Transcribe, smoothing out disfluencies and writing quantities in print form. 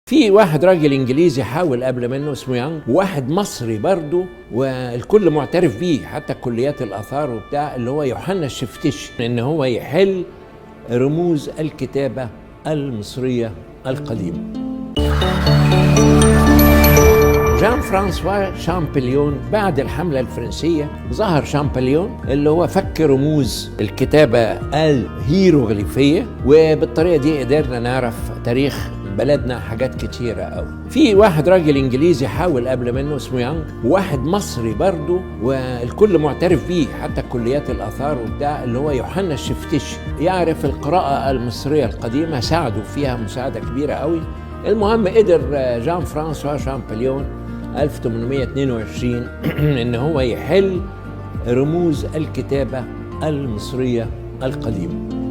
في واحد راجل انجليزي حاول قبل منه اسمه يانج، وواحد مصري برضه والكل معترف بيه حتى كليات الاثار وبتاع، اللي هو يوحنا الشفتشي، ان هو يحل رموز الكتابه المصريه القديمه. جان فرانسوا شامبليون بعد الحملة الفرنسية ظهر شامبليون اللي هو فك رموز الكتابة الهيروغليفية، وبالطريقة دي قدرنا نعرف تاريخ بلدنا حاجات كتيرة قوي. في واحد راجل انجليزي حاول قبل منه اسمه يانج، وواحد مصري برضه والكل معترف بيه حتى كليات الاثار وبتاع، اللي هو يوحنا الشفتشي، يعرف القراءة المصرية القديمة، ساعدوا فيها مساعدة كبيرة قوي. المهم قدر جان فرانسوا شامبليون 1822 ان هو يحل رموز الكتابة المصرية القديمة.